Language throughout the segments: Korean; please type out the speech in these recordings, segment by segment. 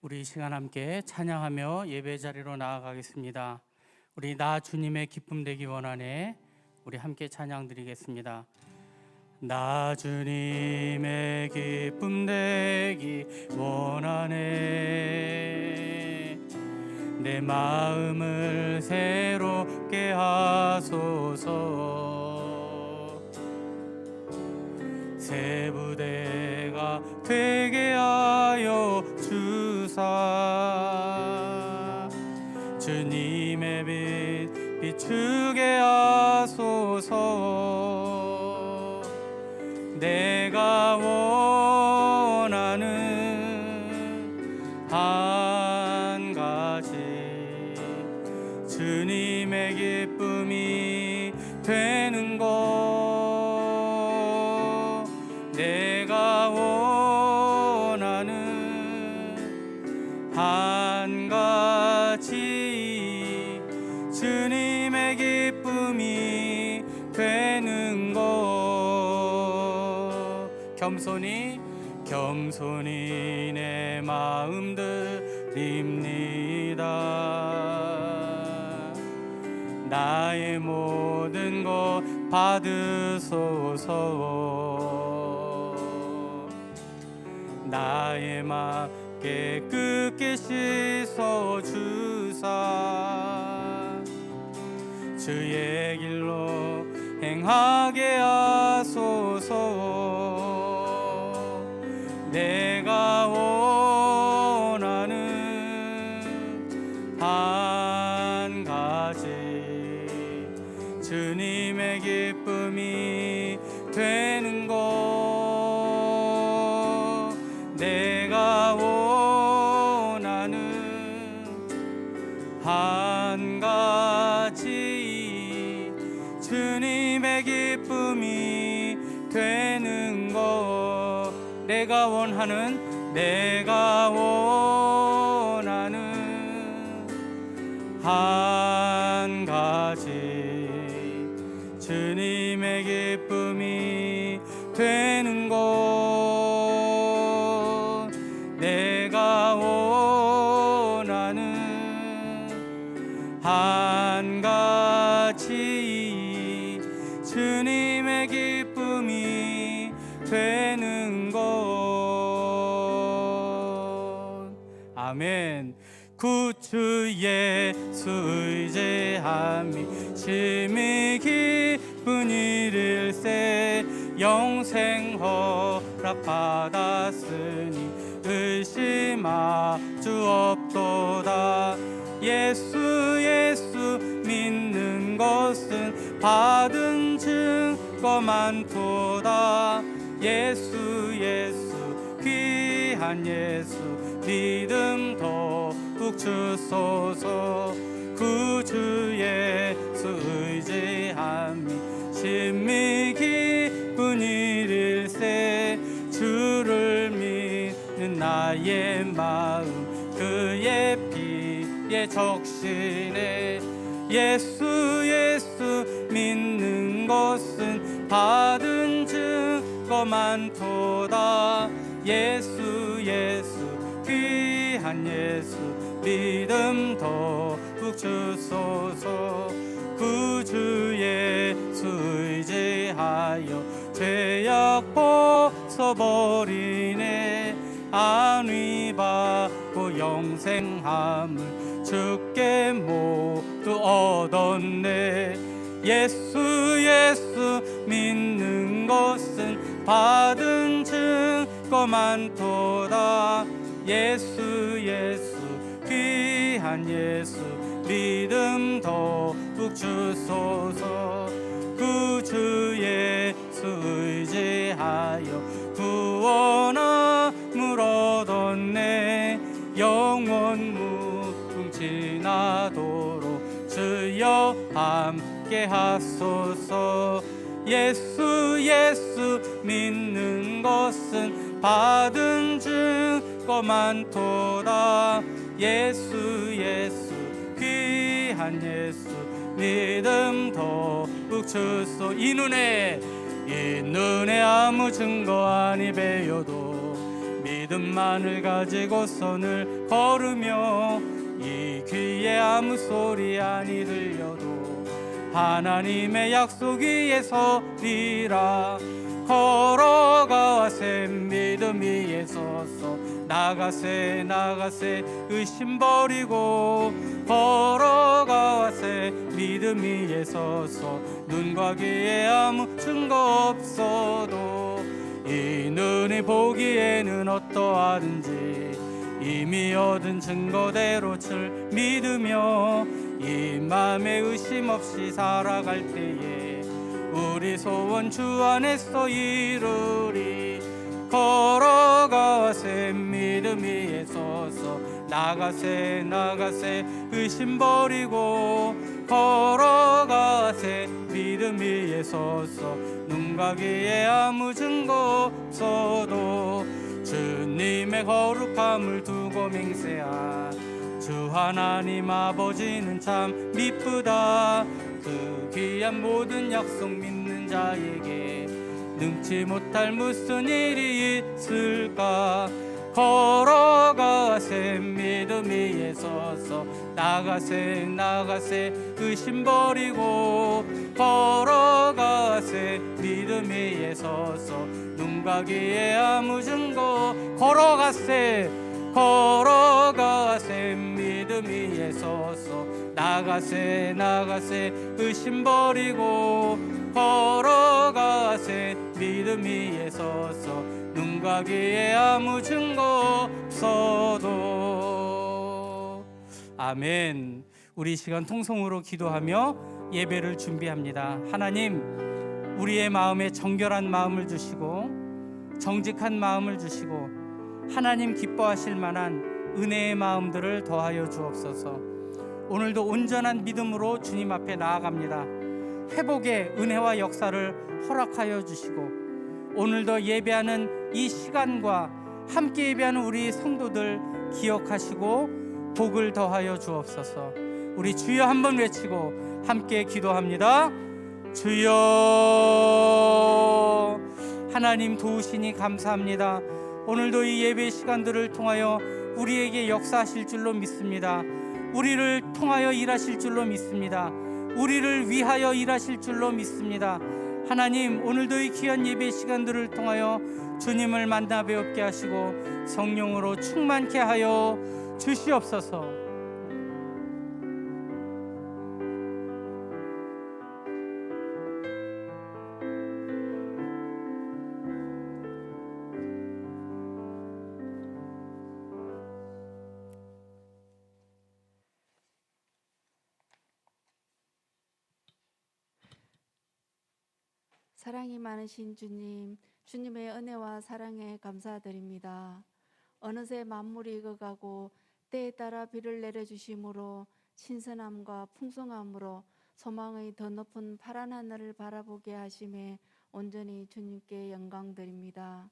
우리 이 시간 함께 찬양하며 예배 자리로 나아가겠습니다. 우리 나 주님의 기쁨 되기 원하네. 우리 함께 찬양 드리겠습니다. 나 주님의 기쁨 되기 원하네. 내 마음을 새롭게 하소서. 새 부대가 되게 하여 주사. 주님의 빛 비추게 하소서. 내가 원하는 한 가지 주님의 기쁨이 되는 것. 내가 원하는 한 가지 주님의 기쁨이 되는 것. 겸손히 내 마음 드립니다. 나의 모든 것 받으소서. 나의 맘 깨끗게 씻어주사. 주의 길로 행하게 하소서. 내가 원하는 한 가지 주님의 기쁨이 되는 것. 내가 원하는 한 가지 주님의 기쁨이 되는 것. 내가 원하는 한 가지 주님의 기쁨이 되는 것. 내가 원하는 한 가지 주님의 기쁨이 되는 것. 아멘. 구주 예수 의지함이 심히 기쁜 일일세. 영생 허락 받았으니 의심할 주 없도다. 예수 믿는 것은 받은 증거 많도다. 예수 귀한 예수 믿음 더욱 주소서. 구주 예수 의지함이 심히 기쁜 일일세. 주를 믿는 나의 마음 그의 피에 적시네. 예수 믿는 것은 받은 증거 많도다. 예수 귀한 예수 믿음 더욱 주소서. 구주 예수 의지하여 죄악 벗어버리네. 안위 받고 영생함을 주께 모두 얻었네. 예수 믿는 것은 받은 증거 많도다. 예수 귀한 예수 믿음 더욱 주소서. 구주 예수 의지하여 구원함을 얻었네. 영원 무궁지나도록 주여 함께 하소서. 예수 믿는 것은 받은 증거 많도다. 예수 귀한 예수 믿음 더욱 주소. 이 눈에 아무 증거 아니 배워도 믿음 믿음만을 가지고서 늘 걸으며 이 귀에 아무 소리 아니 들려도 하나님의 약속 위에 서리라. 걸어가세 믿음 위에 서서 나가세 나가세 의심 버리고 걸어가세 믿음 위에 서서 눈과 귀에 아무 증거 없어도 이 눈이 보기에는 어떠하든지 이미 얻은 증거대로 줄 믿으며 이 맘에 의심 없이 살아갈 때에 우리 소원 주 안에서 이루리. 걸어가세 믿음 위에 서서 나가세 나가세 의심 버리고 걸어가세 믿음 위에 서서 눈과 귀에 아무 증거 없어도 주님의 거룩함을 두고 맹세하. 주 하나님 아버지는 참 미쁘다. 그 귀한 모든 약속 믿는 자에게 능치 못할 무슨 일이 있을까. 걸어가세 믿음 위에 서서 나가세 나가세 의심 버리고 걸어가세 믿음 위에 서서 눈과 귀에 아무 증거 걸어가세 걸어가세 믿음 위에 서서 나가세 나가세 의심 버리고 걸어가세 믿음 위에 서서 눈과 귀에 아무 증거 없어도. 아멘. 우리 시간 통성으로 기도하며 예배를 준비합니다. 하나님, 우리의 마음에 정결한 마음을 주시고 정직한 마음을 주시고 하나님 기뻐하실 만한 은혜의 마음들을 더하여 주옵소서. 오늘도 온전한 믿음으로 주님 앞에 나아갑니다. 회복의 은혜와 역사를 허락하여 주시고 오늘도 예배하는 이 시간과 함께 예배하는 우리 성도들 기억하시고 복을 더하여 주옵소서. 우리 주여 한번 외치고 함께 기도합니다. 주여. 하나님 도우시니 감사합니다. 오늘도 이 예배 시간들을 통하여 우리에게 역사하실 줄로 믿습니다. 우리를 통하여 일하실 줄로 믿습니다. 우리를 위하여 일하실 줄로 믿습니다. 하나님, 오늘도 이 귀한 예배 시간들을 통하여 주님을 만나 배웁게 하시고 성령으로 충만케 하여 주시옵소서. 사랑이 많으신 주님, 주님의 은혜와 사랑에 감사드립니다. 어느새 만물이 익어가고 때에 따라 비를 내려주심으로 신선함과 풍성함으로 소망의 더 높은 파란 하늘을 바라보게 하심에 온전히 주님께 영광드립니다.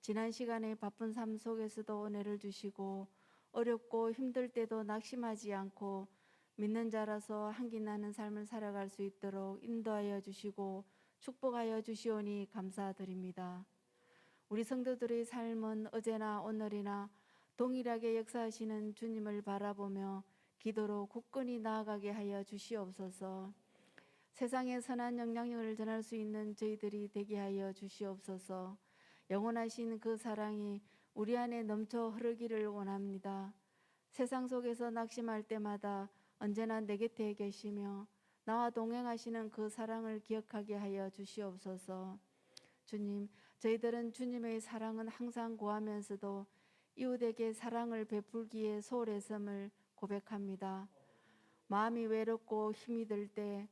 지난 시간에 바쁜 삶 속에서도 은혜를 주시고 어렵고 힘들 때도 낙심하지 않고 믿는 자라서 한기 나는 삶을 살아갈 수 있도록 인도하여 주시고 축복하여 주시오니 감사드립니다. 우리 성도들의 삶은 어제나 오늘이나 동일하게 역사하시는 주님을 바라보며 기도로 굳건히 나아가게 하여 주시옵소서. 세상에 선한 영향력을 전할 수 있는 저희들이 되게 하여 주시옵소서. 영원하신 그 사랑이 우리 안에 넘쳐 흐르기를 원합니다. 세상 속에서 낙심할 때마다 언제나 내 곁에 계시며 나와 동행하시는 그 사랑을 기억하게 하여 주시옵소서. 주님, 저희들은 주님의 사랑은 항상 구하면서도 이웃에게 사랑을 베풀기에 소홀했음을 고백합니다. 마음이 외롭고 힘이 들 때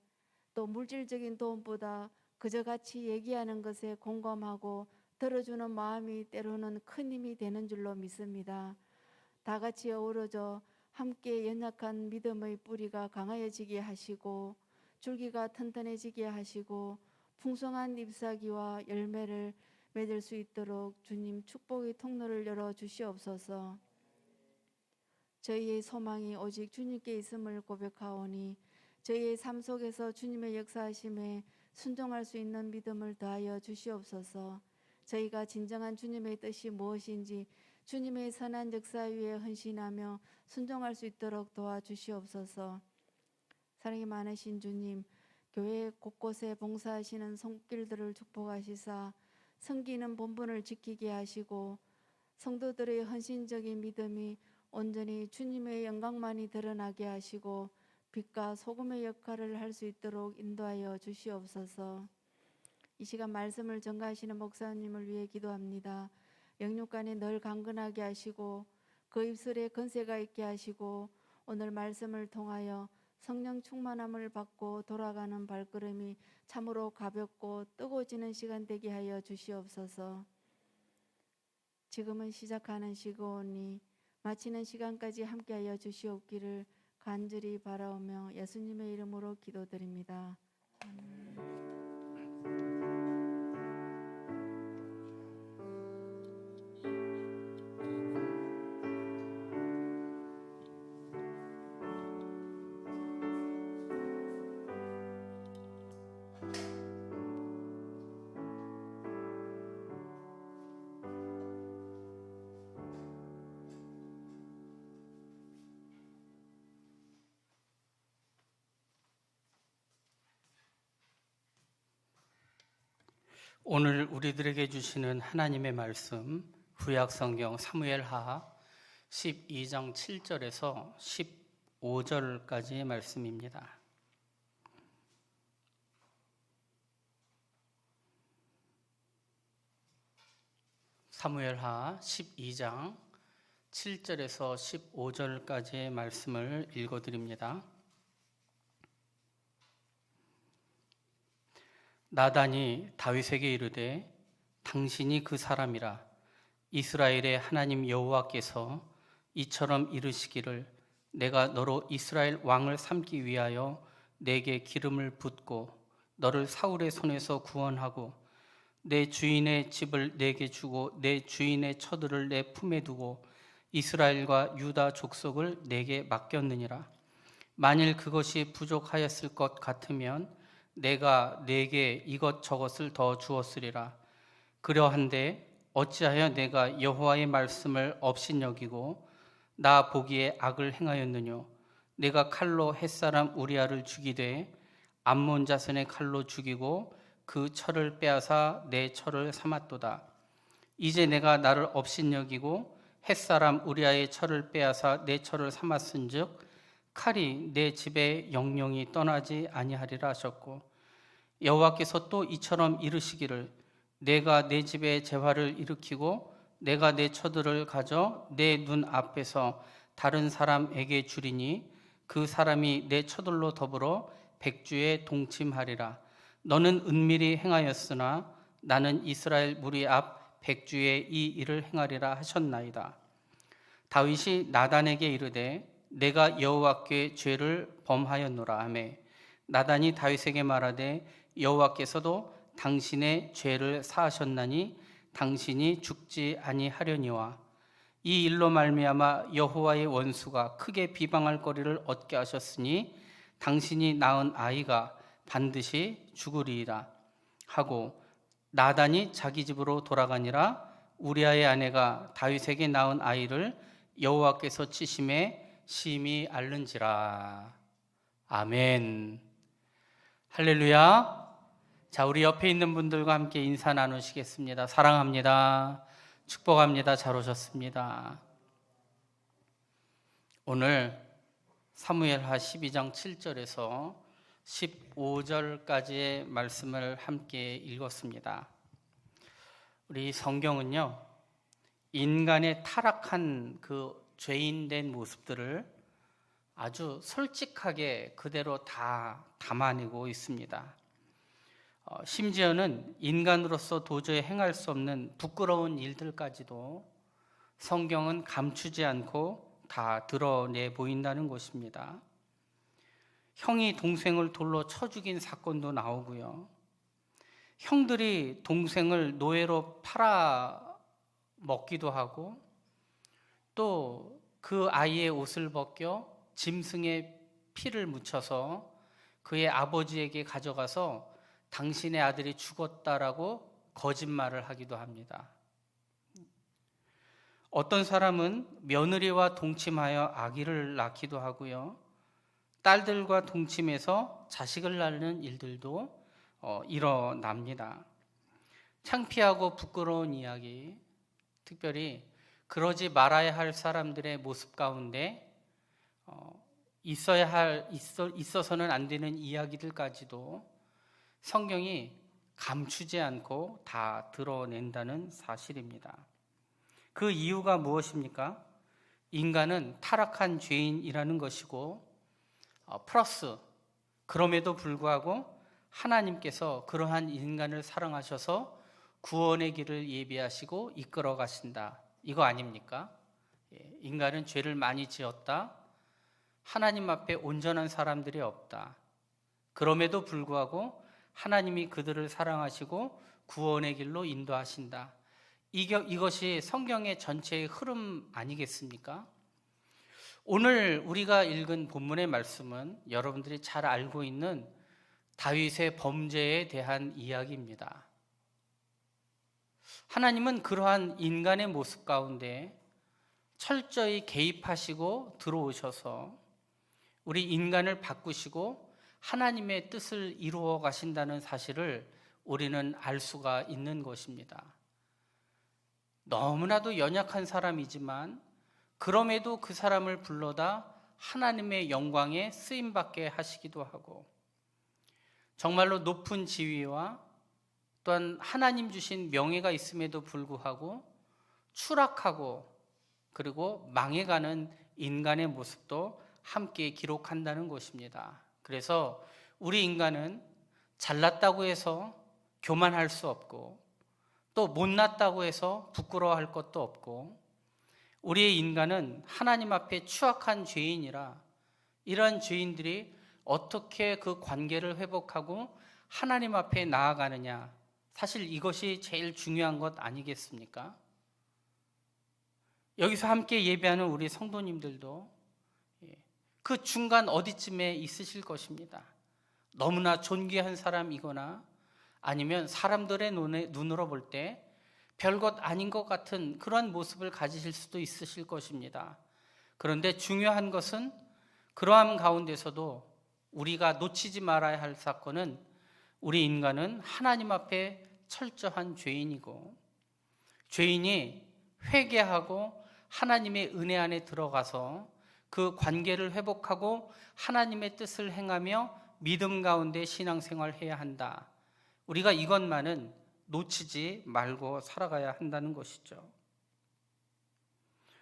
또 물질적인 도움보다 그저 같이 얘기하는 것에 공감하고 들어주는 마음이 때로는 큰 힘이 되는 줄로 믿습니다. 다 같이 어우러져 함께 연약한 믿음의 뿌리가 강하여지게 하시고 줄기가 튼튼해지게 하시고 풍성한 잎사귀와 열매를 맺을 수 있도록 주님 축복의 통로를 열어 주시옵소서. 저희의 소망이 오직 주님께 있음을 고백하오니 저희의 삶 속에서 주님의 역사하심에 순종할 수 있는 믿음을 더하여 주시옵소서. 저희가 진정한 주님의 뜻이 무엇인지 주님의 선한 역사 위에 헌신하며 순종할 수 있도록 도와주시옵소서. 사랑이 많으신 주님, 교회 곳곳에 봉사하시는 손길들을 축복하시사 섬기는 본분을 지키게 하시고 성도들의 헌신적인 믿음이 온전히 주님의 영광만이 드러나게 하시고 빛과 소금의 역할을 할 수 있도록 인도하여 주시옵소서. 이 시간 말씀을 전가하시는 목사님을 위해 기도합니다. 영육간에 늘 강건하게 하시고 그 입술에 건세가 있게 하시고 오늘 말씀을 통하여 성령 충만함을 받고 돌아가는 발걸음이 참으로 가볍고 뜨거워지는 시간 되게 하여 주시옵소서. 지금은 시작하는 시간이니 마치는 시간까지 함께하여 주시옵기를 간절히 바라오며 예수님의 이름으로 기도드립니다. 아멘. 오늘 우리들에게 주시는 하나님의 말씀 구약성경 사무엘하 12장 7절에서 15절까지의 말씀입니다. 사무엘하 12장 7절에서 15절까지의 말씀을 읽어드립니다. 나단이 다윗에게 이르되 당신이 그 사람이라. 이스라엘의 하나님 여호와께서 이처럼 이르시기를 내가 너로 이스라엘 왕을 삼기 위하여 내게 기름을 붓고 너를 사울의 손에서 구원하고 내 주인의 집을 내게 주고 내 주인의 처들을 내 품에 두고 이스라엘과 유다 족속을 내게 맡겼느니라. 만일 그것이 부족하였을 것 같으면 내가 네게 이것저것을 더 주었으리라. 그러한데 어찌하여 내가 여호와의 말씀을 업신여기고 나 보기에 악을 행하였느뇨. 내가 칼로 햇사람 우리아를 죽이되 암몬 자손의 칼로 죽이고 그 철을 빼앗아 내 철을 삼았도다. 이제 내가 나를 업신여기고 햇사람 우리아의 철을 빼앗아 내 철을 삼았은즉 칼이 내 집에 영영이 떠나지 아니하리라 하셨고, 여호와께서 또 이처럼 이르시기를 내가 내 집에 재화를 일으키고 내가 내 처들을 가져 내 눈 앞에서 다른 사람에게 주리니 그 사람이 내 처들로 더불어 백주에 동침하리라. 너는 은밀히 행하였으나 나는 이스라엘 무리 앞 백주에 이 일을 행하리라 하셨나이다. 다윗이 나단에게 이르되 내가 여호와께 죄를 범하였노라 하매 나단이 다윗에게 말하되 여호와께서도 당신의 죄를 사하셨나니 당신이 죽지 아니하려니와 이 일로 말미암아 여호와의 원수가 크게 비방할 거리를 얻게 하셨으니 당신이 낳은 아이가 반드시 죽으리이다 하고, 나단이 자기 집으로 돌아가니라. 우리아의 아내가 다윗에게 낳은 아이를 여호와께서 치심에 심히 앓는지라. 아멘. 할렐루야. 자, 우리 옆에 있는 분들과 함께 인사 나누시겠습니다. 사랑합니다. 축복합니다. 잘 오셨습니다. 오늘 사무엘하 12장 7절에서 15절까지의 말씀을 함께 읽었습니다. 우리 성경은요, 인간의 타락한 그 죄인된 모습들을 아주 솔직하게 그대로 다 담아내고 있습니다. 심지어는 인간으로서 도저히 행할 수 없는 부끄러운 일들까지도 성경은 감추지 않고 다 드러내 보인다는 것입니다. 형이 동생을 돌로 쳐 죽인 사건도 나오고요. 형들이 동생을 노예로 팔아 먹기도 하고 또 그 아이의 옷을 벗겨 짐승의 피를 묻혀서 그의 아버지에게 가져가서 당신의 아들이 죽었다라고 거짓말을 하기도 합니다. 어떤 사람은 며느리와 동침하여 아기를 낳기도 하고요. 딸들과 동침해서 자식을 낳는 일들도 일어납니다. 창피하고 부끄러운 이야기, 특별히 그러지 말아야 할 사람들의 모습 가운데 있어서는 안 되는 이야기들까지도 성경이 감추지 않고 다 드러낸다는 사실입니다. 그 이유가 무엇입니까? 인간은 타락한 죄인이라는 것이고, 플러스 그럼에도 불구하고 하나님께서 그러한 인간을 사랑하셔서 구원의 길을 예비하시고 이끌어 가신다, 이거 아닙니까? 인간은 죄를 많이 지었다. 하나님 앞에 온전한 사람들이 없다. 그럼에도 불구하고 하나님이 그들을 사랑하시고 구원의 길로 인도하신다. 이것이 성경의 전체의 흐름 아니겠습니까? 오늘 우리가 읽은 본문의 말씀은 여러분들이 잘 알고 있는 다윗의 범죄에 대한 이야기입니다. 하나님은 그러한 인간의 모습 가운데 철저히 개입하시고 들어오셔서 우리 인간을 바꾸시고 하나님의 뜻을 이루어 가신다는 사실을 우리는 알 수가 있는 것입니다. 너무나도 연약한 사람이지만 그럼에도 그 사람을 불러다 하나님의 영광에 쓰임받게 하시기도 하고, 정말로 높은 지위와 또한 하나님 주신 명예가 있음에도 불구하고 추락하고 그리고 망해가는 인간의 모습도 함께 기록한다는 것입니다. 그래서 우리 인간은 잘났다고 해서 교만할 수 없고, 또 못났다고 해서 부끄러워할 것도 없고, 우리의 인간은 하나님 앞에 추악한 죄인이라 이런 죄인들이 어떻게 그 관계를 회복하고 하나님 앞에 나아가느냐, 사실 이것이 제일 중요한 것 아니겠습니까? 여기서 함께 예배하는 우리 성도님들도 그 중간 어디쯤에 있으실 것입니다. 너무나 존귀한 사람이거나 아니면 사람들의 눈으로 볼 때 별것 아닌 것 같은 그런 모습을 가지실 수도 있으실 것입니다. 그런데 중요한 것은 그러함 가운데서도 우리가 놓치지 말아야 할 사건은, 우리 인간은 하나님 앞에 철저한 죄인이고, 죄인이 회개하고 하나님의 은혜 안에 들어가서 그 관계를 회복하고 하나님의 뜻을 행하며 믿음 가운데 신앙생활을 해야 한다. 우리가 이것만은 놓치지 말고 살아가야 한다는 것이죠.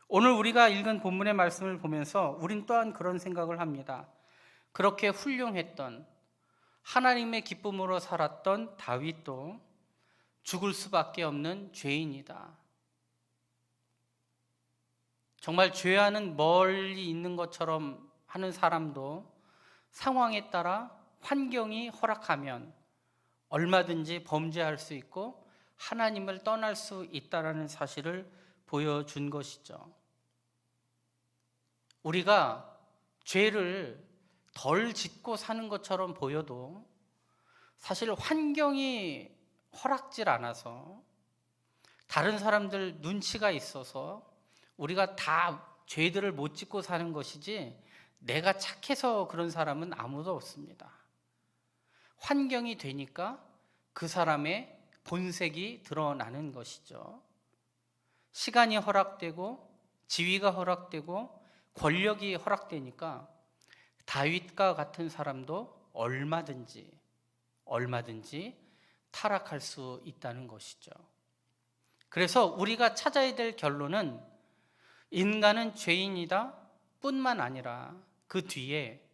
오늘 우리가 읽은 본문의 말씀을 보면서 우린 또한 그런 생각을 합니다. 그렇게 훌륭했던, 하나님의 기쁨으로 살았던 다윗도 죽을 수밖에 없는 죄인이다. 정말 죄와는 멀리 있는 것처럼 하는 사람도 상황에 따라 환경이 허락하면 얼마든지 범죄할 수 있고 하나님을 떠날 수 있다는 사실을 보여준 것이죠. 우리가 죄를 덜 짓고 사는 것처럼 보여도 사실 환경이 허락질 않아서, 다른 사람들 눈치가 있어서 우리가 다 죄들을 못 짓고 사는 것이지 내가 착해서 그런 사람은 아무도 없습니다. 환경이 되니까 그 사람의 본색이 드러나는 것이죠. 시간이 허락되고 지위가 허락되고 권력이 허락되니까 다윗과 같은 사람도 얼마든지 타락할 수 있다는 것이죠. 그래서 우리가 찾아야 될 결론은 인간은 죄인이다 뿐만 아니라 그 뒤에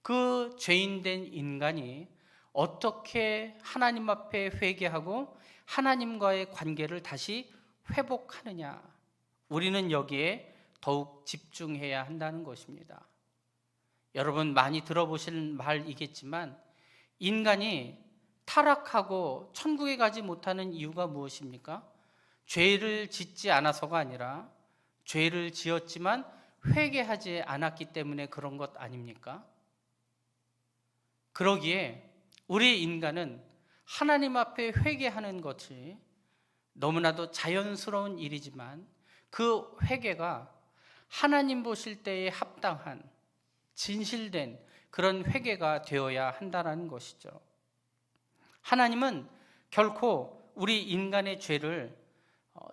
그 죄인된 인간이 어떻게 하나님 앞에 회개하고 하나님과의 관계를 다시 회복하느냐, 우리는 여기에 더욱 집중해야 한다는 것입니다. 여러분 많이 들어보실 말이겠지만 인간이 타락하고 천국에 가지 못하는 이유가 무엇입니까? 죄를 짓지 않아서가 아니라 죄를 지었지만 회개하지 않았기 때문에 그런 것 아닙니까? 그러기에 우리 인간은 하나님 앞에 회개하는 것이 너무나도 자연스러운 일이지만 그 회개가 하나님 보실 때에 합당한 진실된 그런 회개가 되어야 한다는 것이죠. 하나님은 결코 우리 인간의 죄를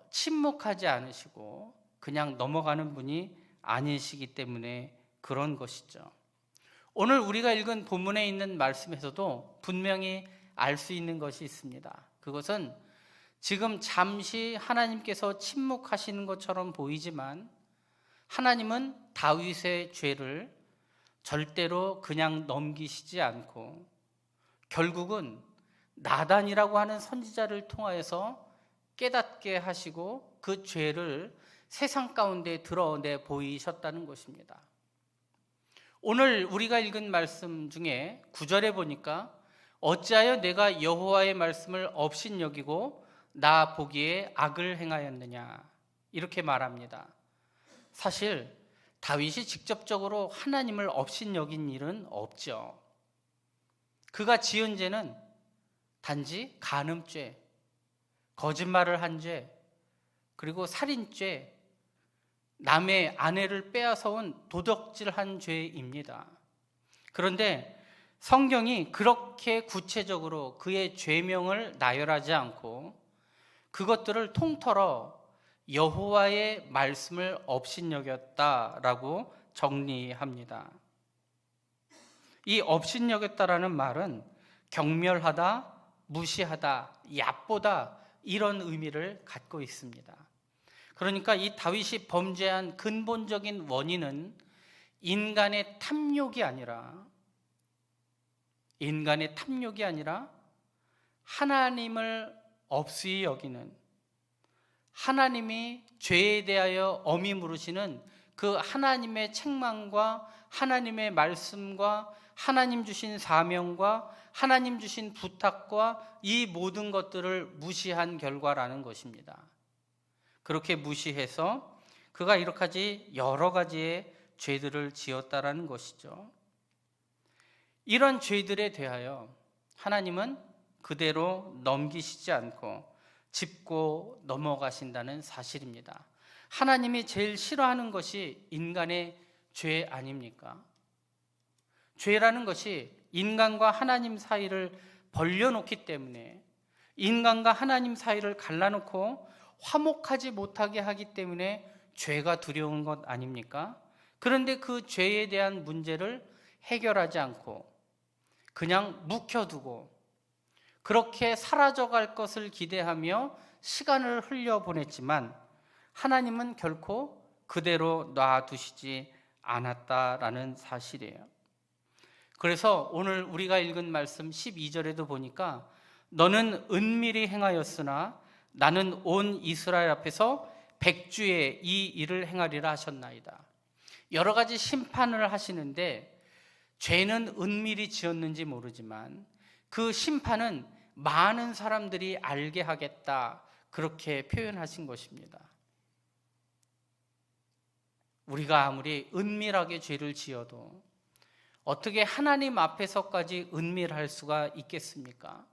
침묵하지 않으시고 그냥 넘어가는 분이 아니시기 때문에 그런 것이죠. 오늘 우리가 읽은 본문에 있는 말씀에서도 분명히 알 수 있는 것이 있습니다. 그것은 지금 잠시 하나님께서 침묵하시는 것처럼 보이지만 하나님은 다윗의 죄를 절대로 그냥 넘기시지 않고 결국은 나단이라고 하는 선지자를 통하여서 깨닫게 하시고 그 죄를 세상 가운데 드러내 보이셨다는 것입니다. 오늘 우리가 읽은 말씀 중에 9절에 보니까 어찌하여 내가 여호와의 말씀을 업신여기고 나 보기에 악을 행하였느냐 이렇게 말합니다. 사실 다윗이 직접적으로 하나님을 업신여긴 일은 없죠. 그가 지은 죄는 단지 간음죄, 거짓말을 한 죄, 그리고 살인죄, 남의 아내를 빼앗아온 도적질한 죄입니다. 그런데 성경이 그렇게 구체적으로 그의 죄명을 나열하지 않고 그것들을 통틀어 여호와의 말씀을 업신여겼다라고 정리합니다. 이 업신여겼다라는 말은 경멸하다, 무시하다, 얕보다 이런 의미를 갖고 있습니다. 그러니까 이 다윗이 범죄한 근본적인 원인은 인간의 탐욕이 아니라 하나님을 없이 여기는, 하나님이 죄에 대하여 엄히 물으시는 그 하나님의 책망과 하나님의 말씀과 하나님 주신 사명과 하나님 주신 부탁과 이 모든 것들을 무시한 결과라는 것입니다. 그렇게 무시해서 그가 이렇게 여러 가지의 죄들을 지었다라는 것이죠. 이런 죄들에 대하여 하나님은 그대로 넘기시지 않고 짚고 넘어가신다는 사실입니다. 하나님이 제일 싫어하는 것이 인간의 죄 아닙니까? 죄라는 것이 인간과 하나님 사이를 벌려놓기 때문에, 인간과 하나님 사이를 갈라놓고 화목하지 못하게 하기 때문에 죄가 두려운 것 아닙니까? 그런데 그 죄에 대한 문제를 해결하지 않고 그냥 묵혀두고 그렇게 사라져갈 것을 기대하며 시간을 흘려보냈지만 하나님은 결코 그대로 놔두시지 않았다라는 사실이에요. 그래서 오늘 우리가 읽은 말씀 12절에도 보니까 너는 은밀히 행하였으나 나는 온 이스라엘 앞에서 백주에 이 일을 행하리라 하셨나이다. 여러 가지 심판을 하시는데 죄는 은밀히 지었는지 모르지만 그 심판은 많은 사람들이 알게 하겠다, 그렇게 표현하신 것입니다. 우리가 아무리 은밀하게 죄를 지어도 어떻게 하나님 앞에서까지 은밀할 수가 있겠습니까?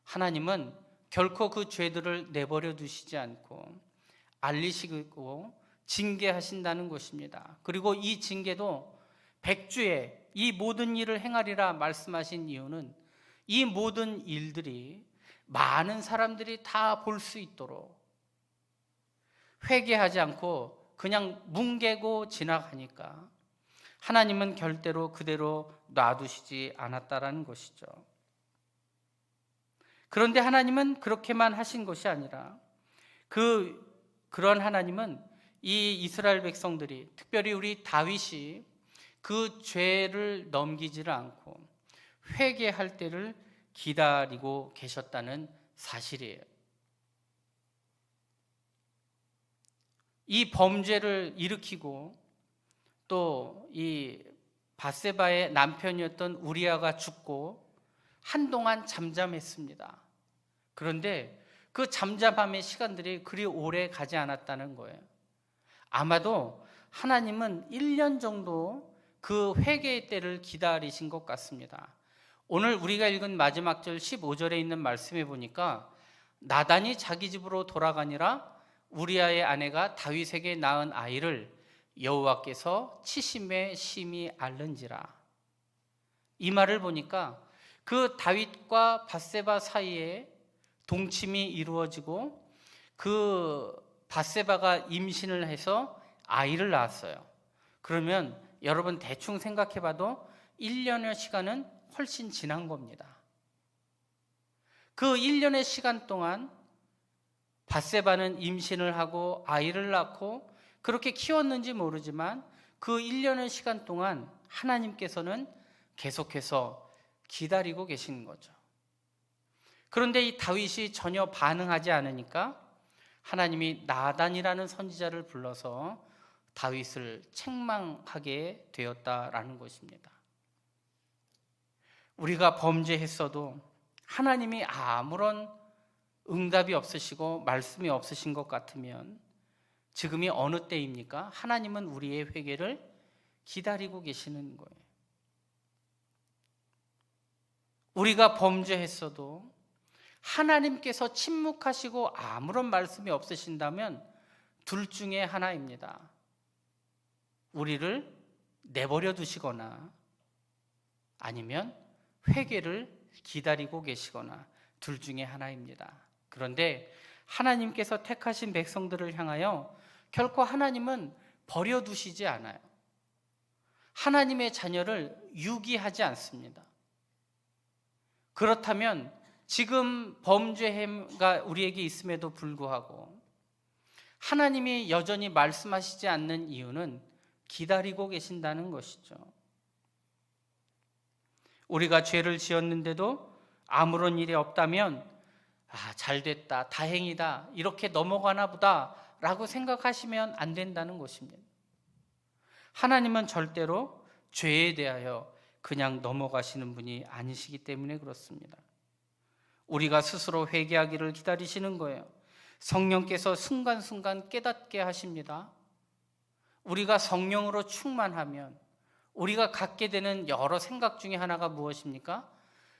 하나님은 결코 그 죄들을 내버려 두시지 않고 알리시고 징계하신다는 것입니다. 그리고 이 징계도 백주에 이 모든 일을 행하리라 말씀하신 이유는 이 모든 일들이 많은 사람들이 다 볼 수 있도록, 회개하지 않고 그냥 뭉개고 지나가니까 하나님은 결대로 그대로 놔두시지 않았다라는 것이죠. 그런데 하나님은 그렇게만 하신 것이 아니라 그런 하나님은 이 이스라엘 백성들이, 특별히 우리 다윗이 그 죄를 넘기지를 않고 회개할 때를 기다리고 계셨다는 사실이에요. 이 범죄를 일으키고 또 이 밧세바의 남편이었던 우리아가 죽고 한동안 잠잠했습니다. 그런데 그 잠잠함의 시간들이 그리 오래 가지 않았다는 거예요. 아마도 하나님은 1년 정도 그 회개의 때를 기다리신 것 같습니다. 오늘 우리가 읽은 마지막 절 15절에 있는 말씀에 보니까 나단이 자기 집으로 돌아가니라 우리아의 아내가 다윗에게 낳은 아이를 여호와께서 치심에 심히 앓는지라. 이 말을 보니까 그 다윗과 밧세바 사이에 동침이 이루어지고 그 밧세바가 임신을 해서 아이를 낳았어요. 그러면 여러분 대충 생각해 봐도 1년의 시간은 훨씬 지난 겁니다. 그 1년의 시간 동안 밧세바는 임신을 하고 아이를 낳고 그렇게 키웠는지 모르지만 그 1년의 시간 동안 하나님께서는 계속해서 기다리고 계신 거죠. 그런데 이 다윗이 전혀 반응하지 않으니까 하나님이 나단이라는 선지자를 불러서 다윗을 책망하게 되었다라는 것입니다. 우리가 범죄했어도 하나님이 아무런 응답이 없으시고 말씀이 없으신 것 같으면 지금이 어느 때입니까? 하나님은 우리의 회개를 기다리고 계시는 거예요. 우리가 범죄했어도 하나님께서 침묵하시고 아무런 말씀이 없으신다면 둘 중에 하나입니다. 우리를 내버려 두시거나 아니면 회개를 기다리고 계시거나 둘 중에 하나입니다. 그런데 하나님께서 택하신 백성들을 향하여 결코 하나님은 버려두시지 않아요. 하나님의 자녀를 유기하지 않습니다. 그렇다면 지금 범죄가 우리에게 있음에도 불구하고 하나님이 여전히 말씀하시지 않는 이유는 기다리고 계신다는 것이죠. 우리가 죄를 지었는데도 아무런 일이 없다면 잘됐다, 다행이다, 이렇게 넘어가나 보다 라고 생각하시면 안 된다는 것입니다. 하나님은 절대로 죄에 대하여 그냥 넘어가시는 분이 아니시기 때문에 그렇습니다. 우리가 스스로 회개하기를 기다리시는 거예요. 성령께서 순간순간 깨닫게 하십니다. 우리가 성령으로 충만하면 우리가 갖게 되는 여러 생각 중에 하나가 무엇입니까?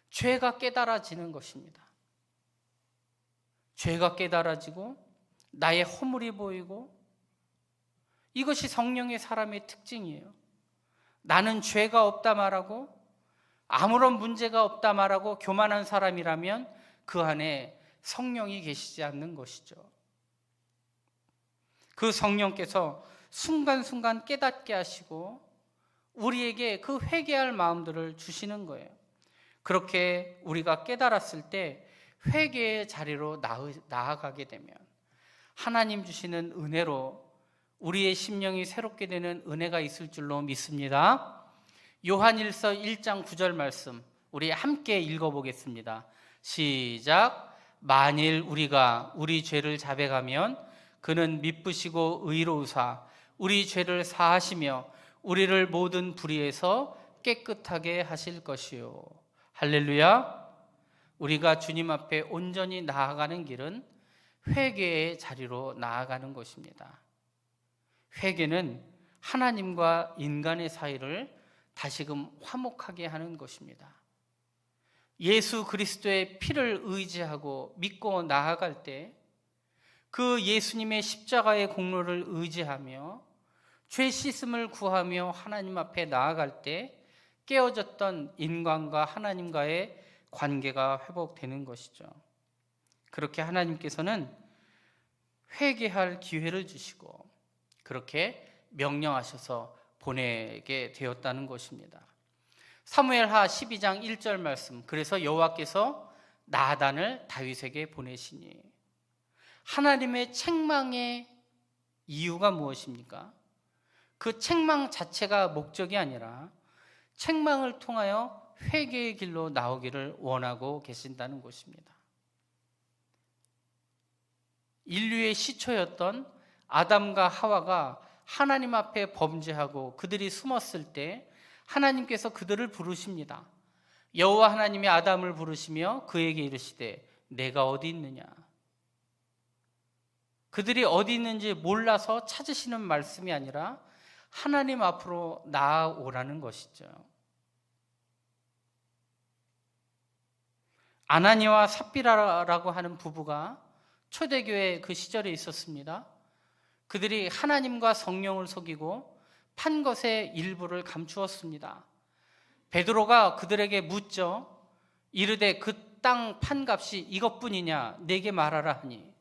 죄가 깨달아지는 것입니다. 죄가 깨달아지고 나의 허물이 보이고, 이것이 성령의 사람의 특징이에요. 나는 죄가 없다 말하고 아무런 문제가 없다 말하고 교만한 사람이라면 그 안에 성령이 계시지 않는 것이죠. 그 성령께서 순간순간 깨닫게 하시고 우리에게 그 회개할 마음들을 주시는 거예요. 그렇게 우리가 깨달았을 때 회개의 자리로 나아가게 되면 하나님 주시는 은혜로 우리의 심령이 새롭게 되는 은혜가 있을 줄로 믿습니다. 요한일서 1장 9절 말씀 우리 함께 읽어보겠습니다. 시작. 만일 우리가 우리 죄를 자백하면 그는 미쁘시고 의로우사 우리 죄를 사하시며 우리를 모든 불의에서 깨끗하게 하실 것이요. 할렐루야. 우리가 주님 앞에 온전히 나아가는 길은 회개의 자리로 나아가는 것입니다. 회개는 하나님과 인간의 사이를 다시금 화목하게 하는 것입니다. 예수 그리스도의 피를 의지하고 믿고 나아갈 때 그 예수님의 십자가의 공로를 의지하며 죄 씻음을 구하며 하나님 앞에 나아갈 때 깨어졌던 인간과 하나님과의 관계가 회복되는 것이죠. 그렇게 하나님께서는 회개할 기회를 주시고 그렇게 명령하셔서 보내게 되었다는 것입니다. 사무엘하 12장 1절 말씀. 그래서 여호와께서 나단을 다윗에게 보내시니. 하나님의 책망의 이유가 무엇입니까? 그 책망 자체가 목적이 아니라 책망을 통하여 회개의 길로 나오기를 원하고 계신다는 것입니다. 인류의 시초였던 아담과 하와가 하나님 앞에 범죄하고 그들이 숨었을 때 하나님께서 그들을 부르십니다. 여호와 하나님이 아담을 부르시며 그에게 이르시되 내가 어디 있느냐. 그들이 어디 있는지 몰라서 찾으시는 말씀이 아니라 하나님 앞으로 나아오라는 것이죠. 아나니와 삽비라라고 하는 부부가 초대교회 그 시절에 있었습니다. 그들이 하나님과 성령을 속이고 판 것의 일부를 감추었습니다. 베드로가 그들에게 묻죠. 이르되 그 땅 판값이 이것뿐이냐 내게 말하라 하니,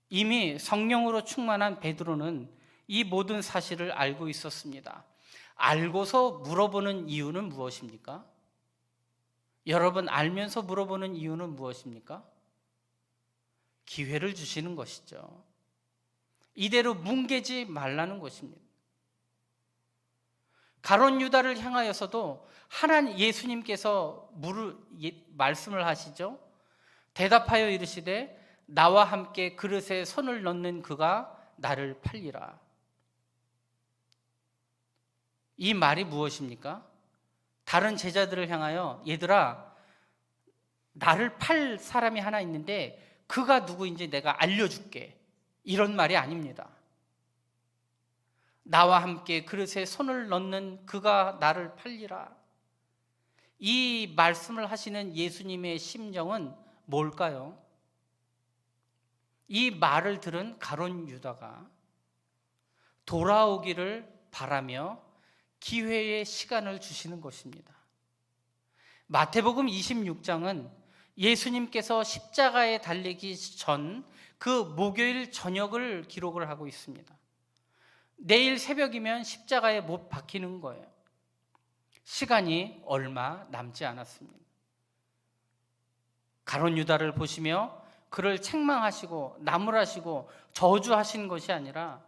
이미 성령으로 충만한 베드로는 이 모든 사실을 알고 있었습니다. 알고서 물어보는 이유는 무엇입니까? 여러분, 알면서 물어보는 이유는 무엇입니까? 기회를 주시는 것이죠. 이대로 뭉개지 말라는 것입니다. 가룟 유다를 향하여서도 예수님께서 말씀을 하시죠. 대답하여 이르시되 나와 함께 그릇에 손을 넣는 그가 나를 팔리라. 이 말이 무엇입니까? 다른 제자들을 향하여 얘들아, 나를 팔 사람이 하나 있는데 그가 누구인지 내가 알려줄게, 이런 말이 아닙니다. 나와 함께 그릇에 손을 넣는 그가 나를 팔리라. 이 말씀을 하시는 예수님의 심정은 뭘까요? 이 말을 들은 가룟 유다가 돌아오기를 바라며 기회의 시간을 주시는 것입니다. 마태복음 26장은 예수님께서 십자가에 달리기 전 그 목요일 저녁을 기록을 하고 있습니다. 내일 새벽이면 십자가에 못 박히는 거예요. 시간이 얼마 남지 않았습니다. 가룟 유다를 보시며 그를 책망하시고 나무라시고 저주하신 것이 아니라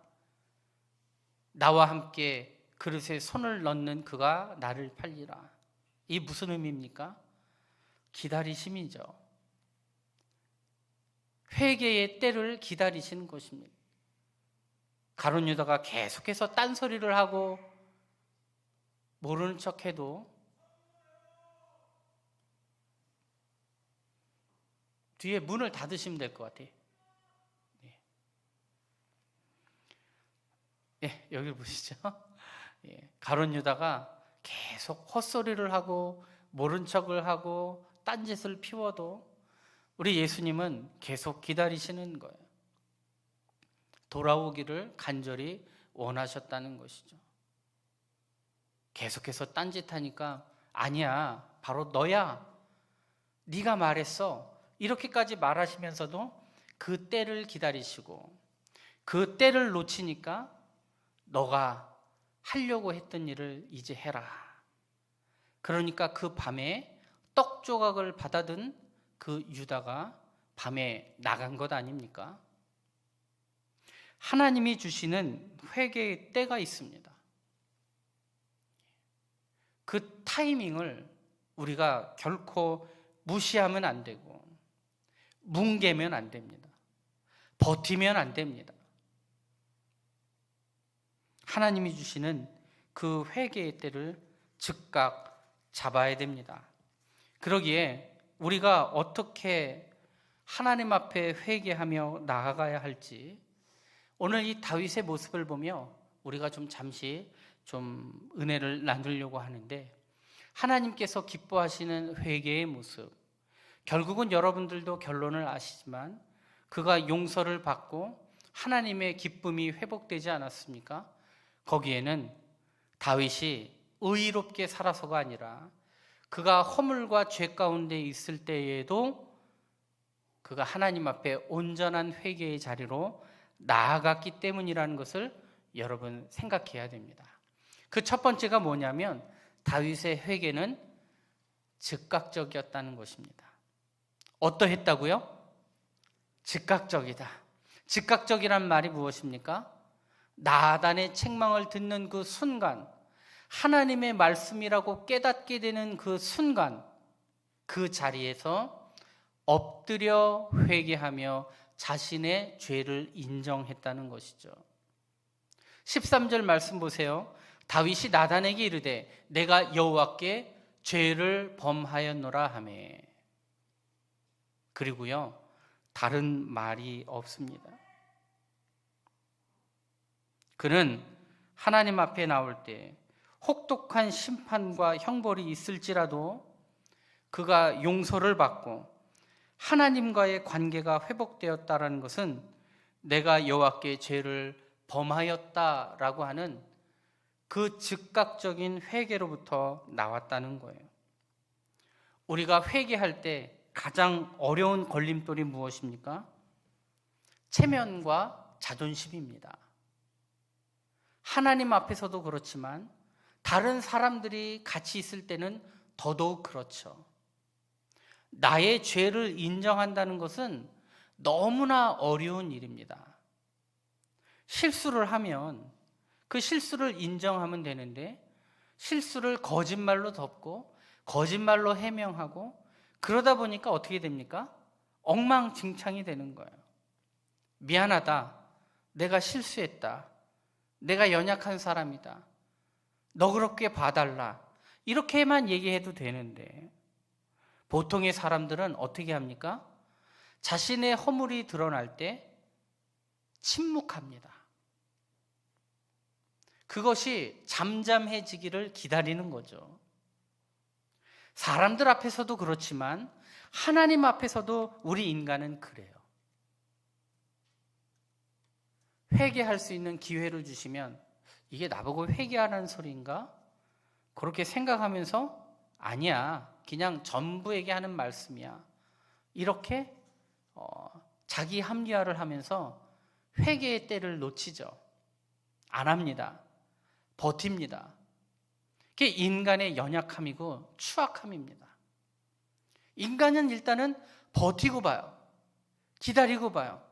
나와 함께 그릇에 손을 넣는 그가 나를 팔리라. 이 무슨 의미입니까? 기다리심이죠. 회개의 때를 기다리시는 것입니다. 가룟 유다가 계속해서 딴소리를 하고 모르는 척해도 뒤에 문을 닫으시면 될 것 같아요. 여기 보시죠. 가룟 유다가 계속 헛소리를 하고 모른 척을 하고 딴짓을 피워도 우리 예수님은 계속 기다리시는 거예요. 돌아오기를 간절히 원하셨다는 것이죠. 계속해서 딴짓하니까 아니야, 바로 너야, 네가 말했어, 이렇게까지 말하시면서도 그 때를 기다리시고 그 때를 놓치니까 너가 하려고 했던 일을 이제 해라. 그러니까 그 밤에 떡 조각을 받아든 그 유다가 밤에 나간 것 아닙니까? 하나님이 주시는 회개의 때가 있습니다. 그 타이밍을 우리가 결코 무시하면 안 되고 뭉개면 안 됩니다. 버티면 안 됩니다. 하나님이 주시는 그 회개의 때를 즉각 잡아야 됩니다. 그러기에 우리가 어떻게 하나님 앞에 회개하며 나아가야 할지, 오늘 이 다윗의 모습을 보며 우리가 잠시 은혜를 나누려고 하는데, 하나님께서 기뻐하시는 회개의 모습, 결국은 여러분들도 결론을 아시지만 그가 용서를 받고 하나님의 기쁨이 회복되지 않았습니까? 거기에는 다윗이 의롭게 살아서가 아니라 그가 허물과 죄 가운데 있을 때에도 그가 하나님 앞에 온전한 회개의 자리로 나아갔기 때문이라는 것을 여러분 생각해야 됩니다. 그 첫 번째가 뭐냐면 다윗의 회개는 즉각적이었다는 것입니다. 어떠했다고요? 즉각적이다. 즉각적이란 말이 무엇입니까? 나단의 책망을 듣는 그 순간, 하나님의 말씀이라고 깨닫게 되는 그 순간, 그 자리에서 엎드려 회개하며 자신의 죄를 인정했다는 것이죠. 13절 말씀 보세요. 다윗이 나단에게 이르되 내가 여호와께 죄를 범하였노라 하매. 그리고요, 다른 말이 없습니다. 그는 하나님 앞에 나올 때 혹독한 심판과 형벌이 있을지라도 그가 용서를 받고 하나님과의 관계가 회복되었다라는 것은 내가 여호와께 죄를 범하였다라고 하는 그 즉각적인 회개로부터 나왔다는 거예요. 우리가 회개할 때 가장 어려운 걸림돌이 무엇입니까? 체면과 자존심입니다. 하나님 앞에서도 그렇지만 다른 사람들이 같이 있을 때는 더더욱 그렇죠. 나의 죄를 인정한다는 것은 너무나 어려운 일입니다. 실수를 하면 그 실수를 인정하면 되는데 실수를 거짓말로 덮고 거짓말로 해명하고 그러다 보니까 어떻게 됩니까? 엉망진창이 되는 거예요. 미안하다. 내가 실수했다. 내가 연약한 사람이다. 너그럽게 봐달라. 이렇게만 얘기해도 되는데 보통의 사람들은 어떻게 합니까? 자신의 허물이 드러날 때 침묵합니다. 그것이 잠잠해지기를 기다리는 거죠. 사람들 앞에서도 그렇지만 하나님 앞에서도 우리 인간은 그래요. 회개할 수 있는 기회를 주시면 이게 나보고 회개하라는 소리인가? 그렇게 생각하면서 아니야, 그냥 전부에게 하는 말씀이야. 이렇게 자기 합리화를 하면서 회개의 때를 놓치죠. 안 합니다. 버팁니다. 그게 인간의 연약함이고 추악함입니다. 인간은 일단은 버티고 봐요. 기다리고 봐요.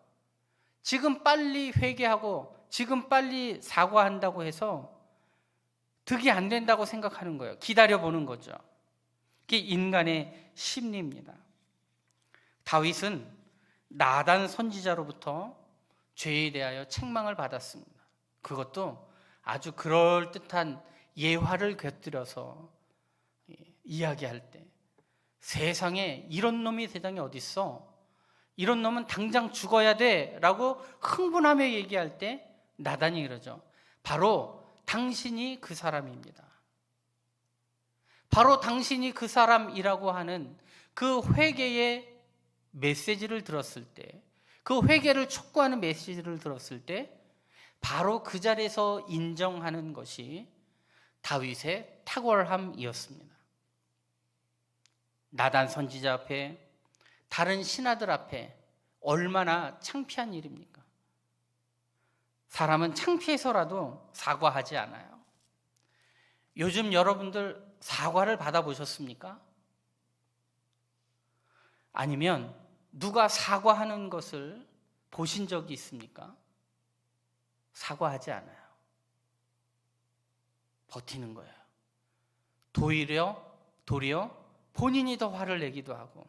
지금 빨리 회개하고 지금 빨리 사과한다고 해서 득이 안 된다고 생각하는 거예요. 기다려보는 거죠. 그게 인간의 심리입니다. 다윗은 나단 선지자로부터 죄에 대하여 책망을 받았습니다. 그것도 아주 그럴듯한 예화를 곁들여서 이야기할 때 세상에 이런 놈이 세상에 어디 있어? 이런 놈은 당장 죽어야 돼 라고 흥분하며 얘기할 때 나단이 그러죠. 바로 당신이 그 사람입니다. 바로 당신이 그 사람이라고 하는 그 회개의 메시지를 들었을 때, 그 회개를 촉구하는 메시지를 들었을 때 바로 그 자리에서 인정하는 것이 다윗의 탁월함이었습니다. 나단 선지자 앞에, 다른 신하들 앞에 얼마나 창피한 일입니까? 사람은 창피해서라도 사과하지 않아요. 요즘 여러분들 사과를 받아보셨습니까? 아니면 누가 사과하는 것을 보신 적이 있습니까? 사과하지 않아요. 버티는 거예요. 도리어 본인이 더 화를 내기도 하고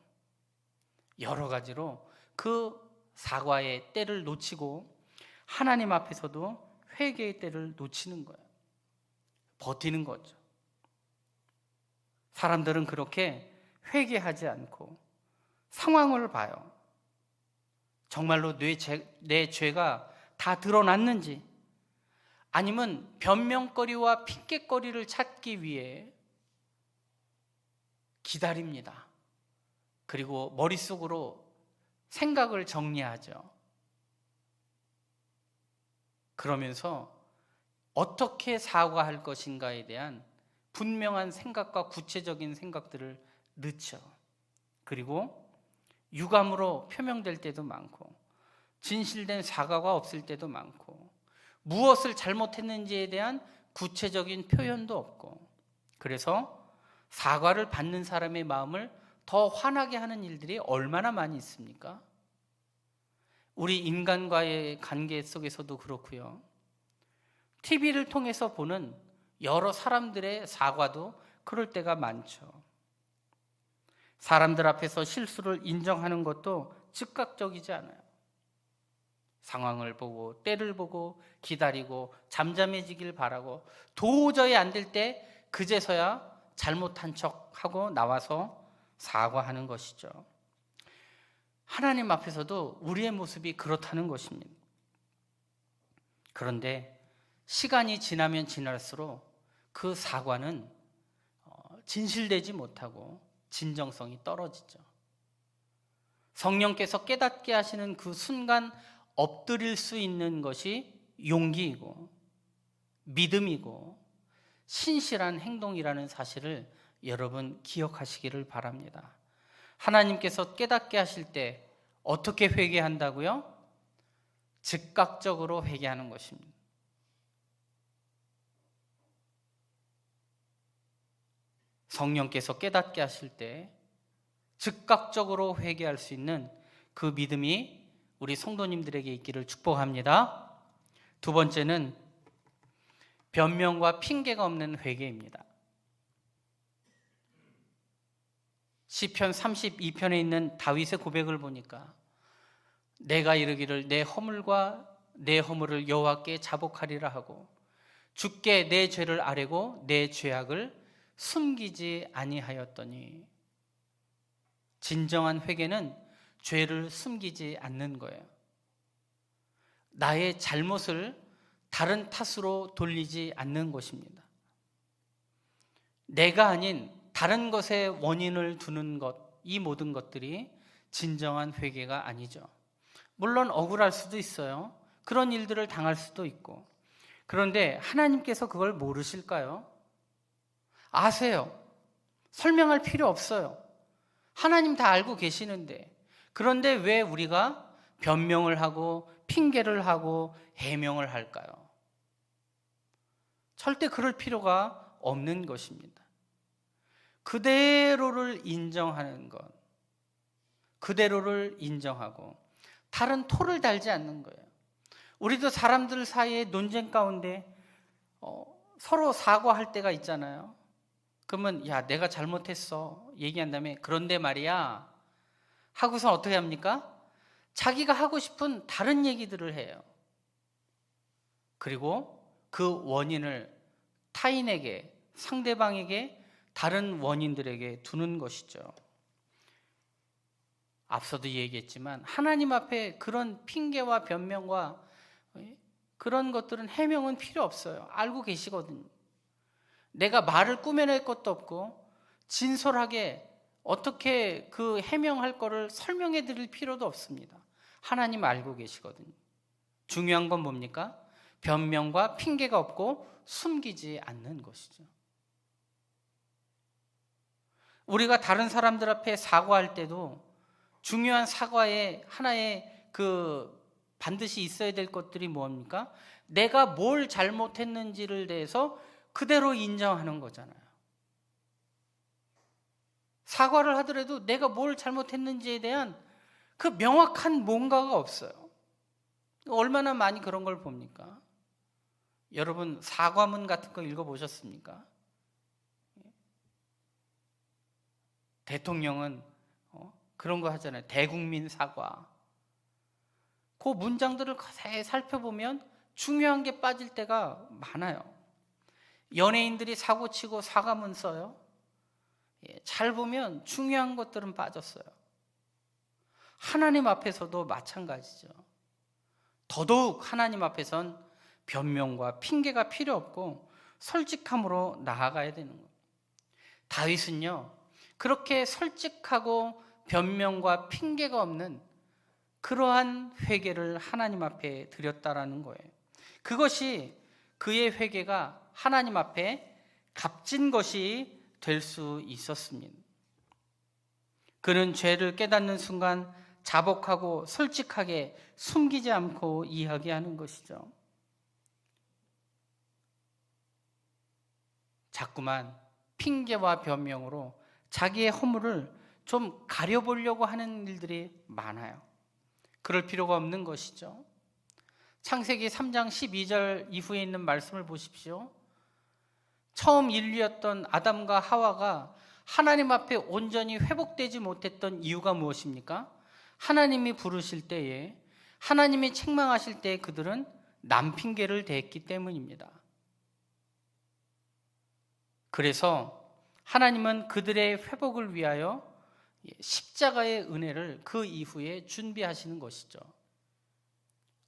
여러 가지로 그 사과의 때를 놓치고 하나님 앞에서도 회개의 때를 놓치는 거예요. 버티는 거죠. 사람들은 그렇게 회개하지 않고 상황을 봐요. 정말로 내 죄가 다 드러났는지, 아니면 변명거리와 핑계거리를 찾기 위해 기다립니다. 그리고 머릿속으로 생각을 정리하죠. 그러면서 어떻게 사과할 것인가에 대한 분명한 생각과 구체적인 생각들을 넣죠. 그리고 유감으로 표명될 때도 많고 진실된 사과가 없을 때도 많고 무엇을 잘못했는지에 대한 구체적인 표현도 없고, 그래서 사과를 받는 사람의 마음을 더 화나게 하는 일들이 얼마나 많이 있습니까? 우리 인간과의 관계 속에서도 그렇고요. TV를 통해서 보는 여러 사람들의 사과도 그럴 때가 많죠. 사람들 앞에서 실수를 인정하는 것도 즉각적이지 않아요. 상황을 보고 때를 보고 기다리고 잠잠해지길 바라고 도저히 안 될 때 그제서야 잘못한 척하고 나와서 사과하는 것이죠. 하나님 앞에서도 우리의 모습이 그렇다는 것입니다. 그런데 시간이 지나면 지날수록 그 사과는 진실되지 못하고 진정성이 떨어지죠. 성령께서 깨닫게 하시는 그 순간 엎드릴 수 있는 것이 용기이고 믿음이고 신실한 행동이라는 사실을 여러분 기억하시기를 바랍니다. 하나님께서 깨닫게 하실 때 어떻게 회개한다고요? 즉각적으로 회개하는 것입니다. 성령께서 깨닫게 하실 때 즉각적으로 회개할 수 있는 그 믿음이 우리 성도님들에게 있기를 축복합니다. 두 번째는 변명과 핑계가 없는 회개입니다. 시편 32편에 있는 다윗의 고백을 보니까 내가 이르기를 내 허물과 내 허물을 여호와께 자복하리라 하고 주께 내 죄를 아뢰고 내 죄악을 숨기지 아니하였더니. 진정한 회개는 죄를 숨기지 않는 거예요. 나의 잘못을 다른 탓으로 돌리지 않는 것입니다. 내가 아닌 다른 것에 원인을 두는 것, 이 모든 것들이 진정한 회개가 아니죠. 물론 억울할 수도 있어요. 그런 일들을 당할 수도 있고. 그런데 하나님께서 그걸 모르실까요? 아세요. 설명할 필요 없어요. 하나님 다 알고 계시는데. 그런데 왜 우리가 변명을 하고 핑계를 하고 해명을 할까요? 절대 그럴 필요가 없는 것입니다. 그대로를 인정하는 것, 그대로를 인정하고 다른 토를 달지 않는 거예요. 우리도 사람들 사이에 논쟁 가운데 서로 사과할 때가 있잖아요. 그러면 야, 내가 잘못했어 얘기한 다음에 그런데 말이야 하고서 어떻게 합니까? 자기가 하고 싶은 다른 얘기들을 해요. 그리고 그 원인을 타인에게, 상대방에게, 다른 원인들에게 두는 것이죠. 앞서도 얘기했지만 하나님 앞에 그런 핑계와 변명과 그런 것들은 해명은 필요 없어요. 알고 계시거든요. 내가 말을 꾸며낼 것도 없고 진솔하게 어떻게 그 해명할 거를 설명해 드릴 필요도 없습니다. 하나님 알고 계시거든요. 중요한 건 뭡니까? 변명과 핑계가 없고 숨기지 않는 것이죠. 우리가 다른 사람들 앞에 사과할 때도 중요한 사과의 하나의 반드시 있어야 될 것들이 뭡니까? 내가 뭘 잘못했는지를 대해서 그대로 인정하는 거잖아요. 사과를 하더라도 내가 뭘 잘못했는지에 대한 그 명확한 뭔가가 없어요. 얼마나 많이 그런 걸 봅니까? 여러분 사과문 같은 거 읽어보셨습니까? 대통령은 그런 거 하잖아요. 대국민 사과. 그 문장들을 자세히 살펴보면 중요한 게 빠질 때가 많아요. 연예인들이 사고치고 사과문 써요. 잘 보면 중요한 것들은 빠졌어요. 하나님 앞에서도 마찬가지죠. 더더욱 하나님 앞에선 변명과 핑계가 필요 없고 솔직함으로 나아가야 되는 거예요. 다윗은요, 그렇게 솔직하고 변명과 핑계가 없는 그러한 회개를 하나님 앞에 드렸다라는 거예요. 그것이 그의 회개가 하나님 앞에 값진 것이 될 수 있었습니다. 그는 죄를 깨닫는 순간 자복하고 솔직하게 숨기지 않고 이야기하는 것이죠. 자꾸만 핑계와 변명으로 자기의 허물을 좀 가려보려고 하는 일들이 많아요. 그럴 필요가 없는 것이죠. 창세기 3장 12절 이후에 있는 말씀을 보십시오. 처음 인류였던 아담과 하와가 하나님 앞에 온전히 회복되지 못했던 이유가 무엇입니까? 하나님이 부르실 때에, 하나님이 책망하실 때에 그들은 남 핑계를 댔기 때문입니다. 그래서 하나님은 그들의 회복을 위하여 십자가의 은혜를 그 이후에 준비하시는 것이죠.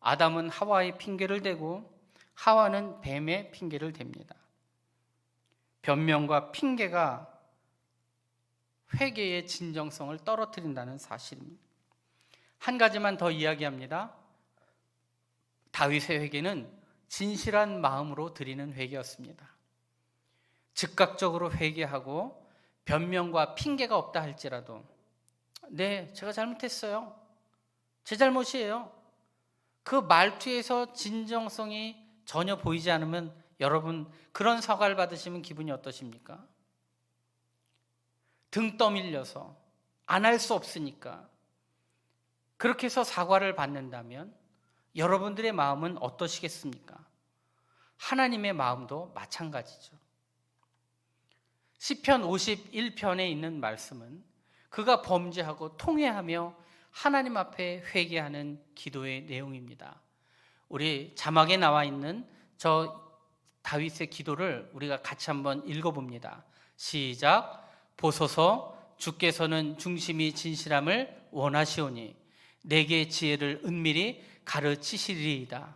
아담은 하와의 핑계를 대고 하와는 뱀의 핑계를 댑니다. 변명과 핑계가 회개의 진정성을 떨어뜨린다는 사실입니다. 한 가지만 더 이야기합니다. 다윗의 회개는 진실한 마음으로 드리는 회개였습니다. 즉각적으로 회개하고 변명과 핑계가 없다 할지라도 네, 제가 잘못했어요. 제 잘못이에요. 그 말투에서 진정성이 전혀 보이지 않으면 여러분 그런 사과를 받으시면 기분이 어떠십니까? 등 떠밀려서 안 할 수 없으니까 그렇게 해서 사과를 받는다면 여러분들의 마음은 어떠시겠습니까? 하나님의 마음도 마찬가지죠. 시편 51편에 있는 말씀은 그가 범죄하고 통회하며 하나님 앞에 회개하는 기도의 내용입니다. 우리 자막에 나와 있는 저 다윗의 기도를 우리가 같이 한번 읽어봅니다. 시작. 보소서. 주께서는 중심이 진실함을 원하시오니 내게 지혜를 은밀히 가르치시리이다.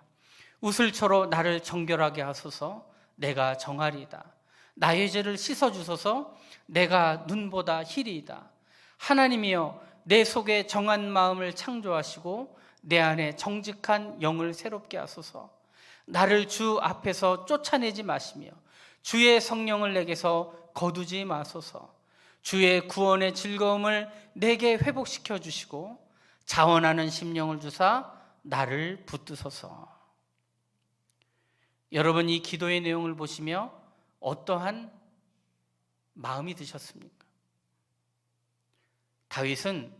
우슬초로 나를 정결하게 하소서. 내가 정하리이다. 나의 죄를 씻어주소서. 내가 눈보다 희리이다. 하나님이여, 내 속에 정한 마음을 창조하시고 내 안에 정직한 영을 새롭게 하소서. 나를 주 앞에서 쫓아내지 마시며 주의 성령을 내게서 거두지 마소서. 주의 구원의 즐거움을 내게 회복시켜 주시고 자원하는 심령을 주사 나를 붙드소서. 여러분, 이 기도의 내용을 보시며 어떠한 마음이 드셨습니까? 다윗은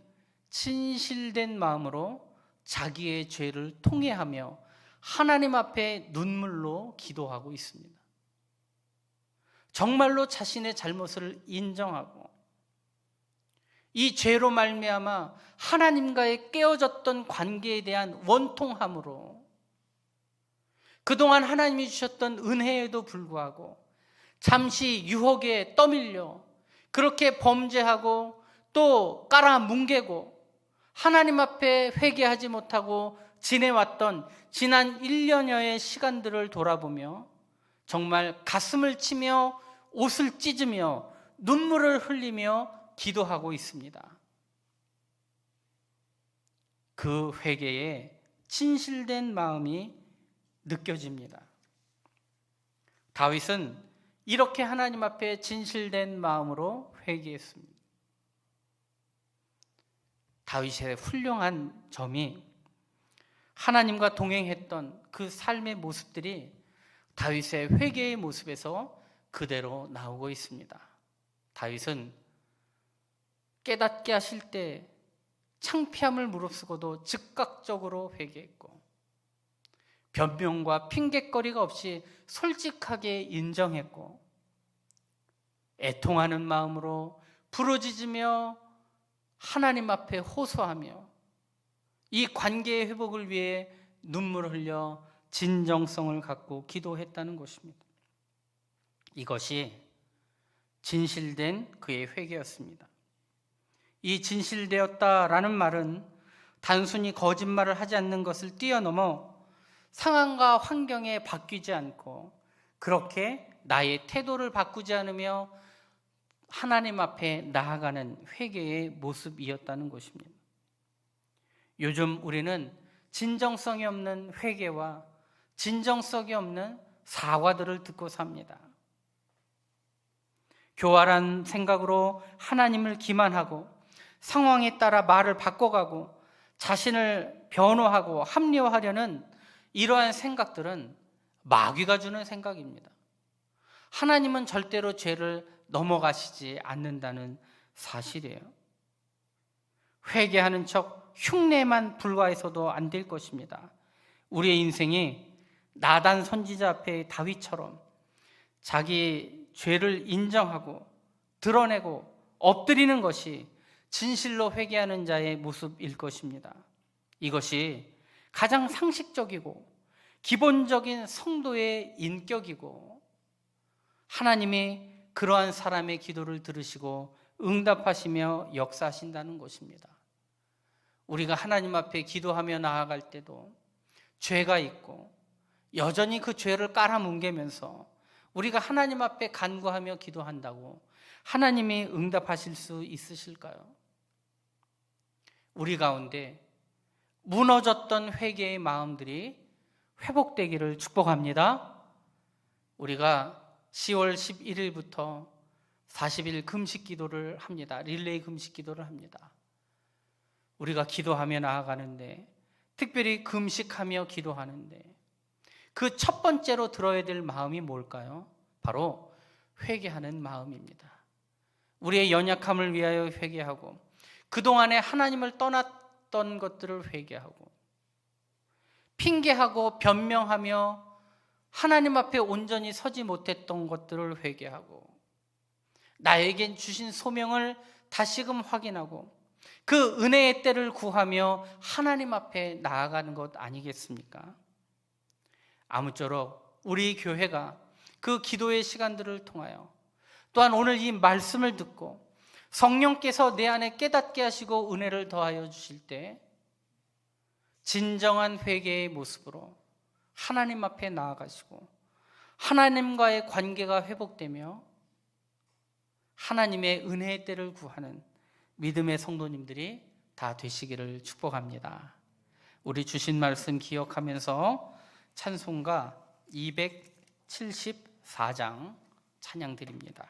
진실된 마음으로 자기의 죄를 통회하며 하나님 앞에 눈물로 기도하고 있습니다. 정말로 자신의 잘못을 인정하고 이 죄로 말미암아 하나님과의 깨어졌던 관계에 대한 원통함으로 그동안 하나님이 주셨던 은혜에도 불구하고 잠시 유혹에 떠밀려 그렇게 범죄하고 또 깔아뭉개고 하나님 앞에 회개하지 못하고 지내왔던 지난 1년여의 시간들을 돌아보며 정말 가슴을 치며 옷을 찢으며 눈물을 흘리며 기도하고 있습니다. 그 회개에 진실된 마음이 느껴집니다. 다윗은 이렇게 하나님 앞에 진실된 마음으로 회개했습니다. 다윗의 훌륭한 점이 하나님과 동행했던 그 삶의 모습들이 다윗의 회개의 모습에서 그대로 나오고 있습니다. 다윗은 깨닫게 하실 때 창피함을 무릅쓰고도 즉각적으로 회개했고 변명과 핑곗거리가 없이 솔직하게 인정했고 애통하는 마음으로 부르짖으며 하나님 앞에 호소하며 이 관계의 회복을 위해 눈물을 흘려 진정성을 갖고 기도했다는 것입니다. 이것이 진실된 그의 회개였습니다. 이 진실되었다라는 말은 단순히 거짓말을 하지 않는 것을 뛰어넘어 상황과 환경에 바뀌지 않고 그렇게 나의 태도를 바꾸지 않으며 하나님 앞에 나아가는 회개의 모습이었다는 것입니다. 요즘 우리는 진정성이 없는 회개와 진정성이 없는 사과들을 듣고 삽니다. 교활한 생각으로 하나님을 기만하고 상황에 따라 말을 바꿔가고 자신을 변호하고 합리화하려는 이러한 생각들은 마귀가 주는 생각입니다. 하나님은 절대로 죄를 넘어가시지 않는다는 사실이에요. 회개하는 척 흉내만 불과해서도 안 될 것입니다. 우리의 인생이 나단 선지자 앞에 다윗처럼 자기 죄를 인정하고 드러내고 엎드리는 것이 진실로 회개하는 자의 모습일 것입니다. 이것이 가장 상식적이고 기본적인 성도의 인격이고 하나님이 그러한 사람의 기도를 들으시고 응답하시며 역사하신다는 것입니다. 우리가 하나님 앞에 기도하며 나아갈 때도 죄가 있고 여전히 그 죄를 깔아뭉개면서 우리가 하나님 앞에 간구하며 기도한다고 하나님이 응답하실 수 있으실까요? 우리 가운데 무너졌던 회개의 마음들이 회복되기를 축복합니다. 우리가 10월 11일부터 40일 금식 기도를 합니다. 릴레이 금식 기도를 합니다. 우리가 기도하며 나아가는데, 특별히 금식하며 기도하는데 그 첫 번째로 들어야 될 마음이 뭘까요? 바로 회개하는 마음입니다. 우리의 연약함을 위하여 회개하고, 그동안에 하나님을 떠났던 것들을 회개하고, 핑계하고 변명하며 하나님 앞에 온전히 서지 못했던 것들을 회개하고, 나에게 주신 소명을 다시금 확인하고 그 은혜의 때를 구하며 하나님 앞에 나아가는 것 아니겠습니까? 아무쪼록 우리 교회가 그 기도의 시간들을 통하여, 또한 오늘 이 말씀을 듣고 성령께서 내 안에 깨닫게 하시고 은혜를 더하여 주실 때 진정한 회개의 모습으로 하나님 앞에 나아가시고 하나님과의 관계가 회복되며 하나님의 은혜의 때를 구하는 믿음의 성도님들이 다 되시기를 축복합니다. 우리 주신 말씀 기억하면서 찬송가 274장 찬양 드립니다.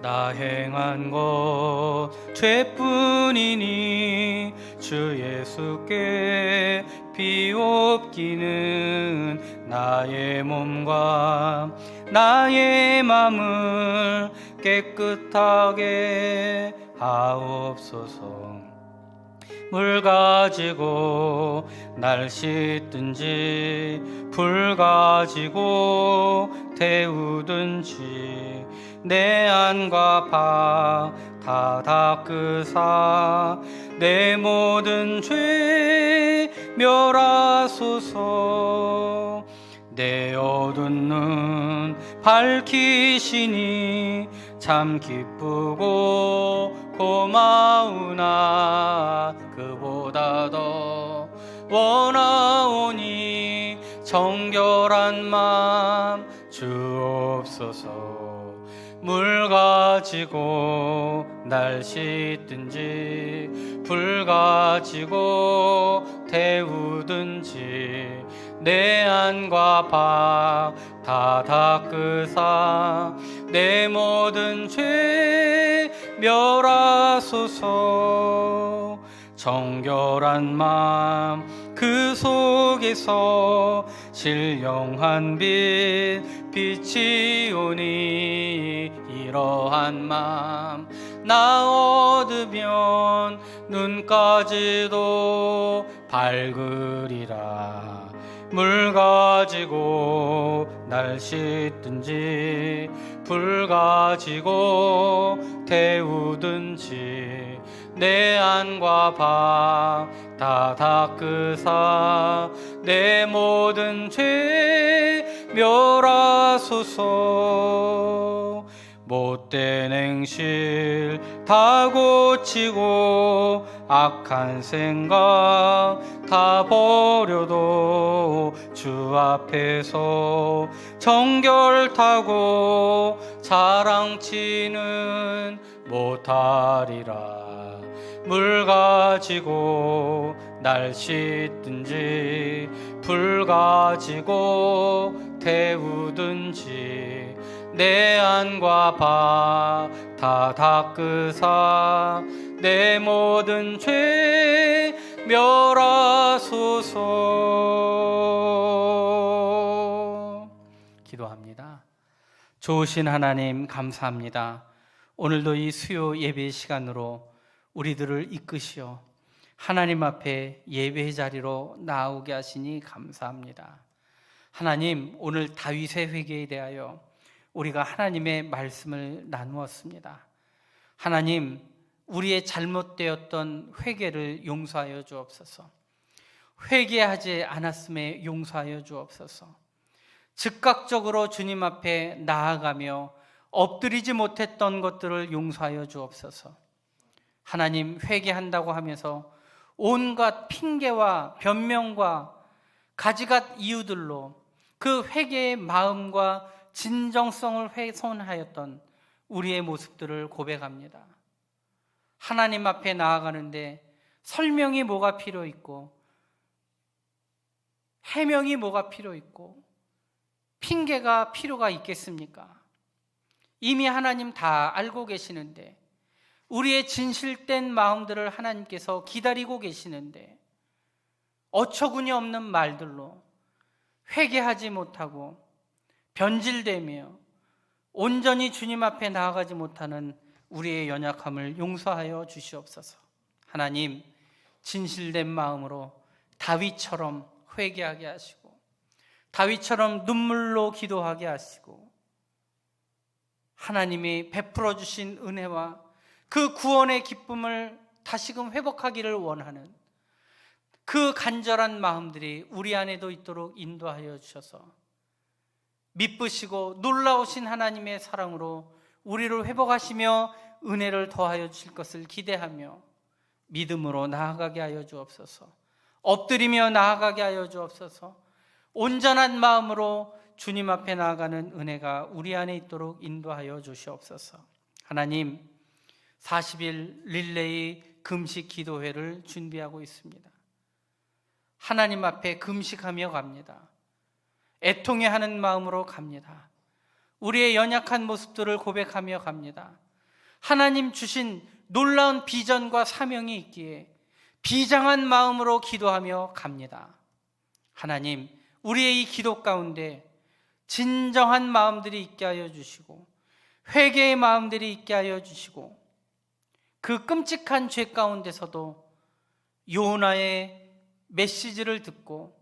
나 행한 것 죄뿐이니 주 예수께 비옵기는 나의 몸과 나의 맘을 깨끗하게 하옵소서. 물 가지고 날 씻든지 불 가지고 데우든지 내 안과 바 다 닦으사 내 모든 죄 멸하소서. 내 어두운 눈 밝히시니 참 기쁘고 고마우나 그보다 더 원하오니 정결한 마음 주옵소서. 물 가지고 날 씻든지 불 가지고 데우든지 내 안과 바 다 닦으사 내 모든 죄 멸하소서. 정결한 마음 그 속에서 신령한 빛 빛이 오니 이러한 마음 나 얻으면 눈까지도 밝으리라. 물 가지고 날 씻든지 불 가지고 데우든지 내 안과 바 다 닦으사 내 모든 죄 멸하소서. 못된 행실 다 고치고 악한 생각 다 버려도 주 앞에서 정결타고 자랑치는 못하리라. 물 가지고 날 씻든지 불 가지고 데우든지 내 안과 바 다 닦으사 내 모든 죄 멸하소서. 기도합니다. 좋으신 하나님 감사합니다. 오늘도 이 수요 예배 시간으로 우리들을 이끄시어 하나님 앞에 예배의 자리로 나오게 하시니 감사합니다. 하나님, 오늘 다윗의 회개에 대하여 우리가 하나님의 말씀을 나누었습니다. 하나님, 우리의 잘못되었던 회개를 용서하여 주옵소서. 회개하지 않았음에 용서하여 주옵소서. 즉각적으로 주님 앞에 나아가며 엎드리지 못했던 것들을 용서하여 주옵소서. 하나님, 회개한다고 하면서 온갖 핑계와 변명과 가지갓 이유들로 그 회개의 마음과 진정성을 훼손하였던 우리의 모습들을 고백합니다. 하나님 앞에 나아가는데 설명이 뭐가 필요 있고, 해명이 뭐가 필요 있고, 핑계가 필요가 있겠습니까? 이미 하나님 다 알고 계시는데, 우리의 진실된 마음들을 하나님께서 기다리고 계시는데, 어처구니 없는 말들로 회개하지 못하고 변질되며 온전히 주님 앞에 나아가지 못하는 우리의 연약함을 용서하여 주시옵소서. 하나님, 진실된 마음으로 다윗처럼 회개하게 하시고, 다윗처럼 눈물로 기도하게 하시고, 하나님이 베풀어 주신 은혜와 그 구원의 기쁨을 다시금 회복하기를 원하는 그 간절한 마음들이 우리 안에도 있도록 인도하여 주셔서 미쁘시고 놀라우신 하나님의 사랑으로 우리를 회복하시며 은혜를 더하여 주실 것을 기대하며 믿음으로 나아가게 하여 주옵소서. 엎드리며 나아가게 하여 주옵소서. 온전한 마음으로 주님 앞에 나아가는 은혜가 우리 안에 있도록 인도하여 주시옵소서. 하나님, 40일 릴레이 금식 기도회를 준비하고 있습니다. 하나님 앞에 금식하며 갑니다. 애통해 하는 마음으로 갑니다. 우리의 연약한 모습들을 고백하며 갑니다. 하나님 주신 놀라운 비전과 사명이 있기에 비장한 마음으로 기도하며 갑니다. 하나님, 우리의 이 기도 가운데 진정한 마음들이 있게 하여 주시고, 회개의 마음들이 있게 하여 주시고, 그 끔찍한 죄 가운데서도 요나의 메시지를 듣고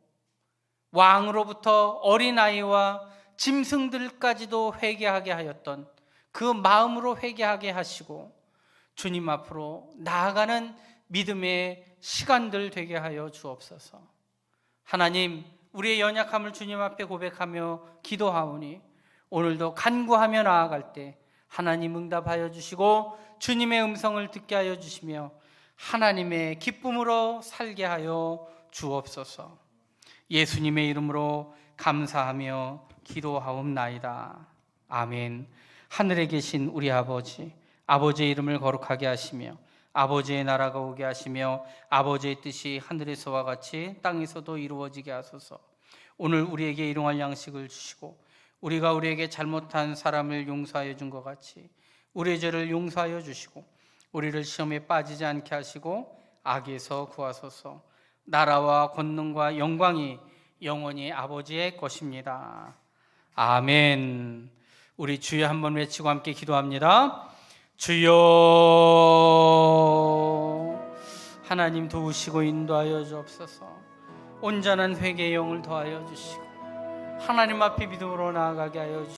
왕으로부터 어린아이와 짐승들까지도 회개하게 하였던 그 마음으로 회개하게 하시고 주님 앞으로 나아가는 믿음의 시간들 되게 하여 주옵소서. 하나님, 우리의 연약함을 주님 앞에 고백하며 기도하오니 오늘도 간구하며 나아갈 때 하나님 응답하여 주시고 주님의 음성을 듣게 하여 주시며 하나님의 기쁨으로 살게 하여 주옵소서. 예수님의 이름으로 감사하며 기도하옵나이다. 아멘. 하늘에 계신 우리 아버지, 아버지의 이름을 거룩하게 하시며 아버지의 나라가 오게 하시며 아버지의 뜻이 하늘에서와 같이 땅에서도 이루어지게 하소서. 오늘 우리에게 일용할 양식을 주시고 우리가 우리에게 잘못한 사람을 용서하여 준 것 같이 우리의 죄를 용서하여 주시고 우리를 시험에 빠지지 않게 하시고 악에서 구하소서. 나라와 권능과 영광이 영원히 아버지의 것입니다. 아멘. 우리 주여 한번 외치고 함께 기도합니다. 주여. 하나님 도우시고 인도하여 주옵소서. 온전한 회개의 영을 더하여 주시고 하나님 앞에 믿음으로 나아가게 하여 주시옵소서.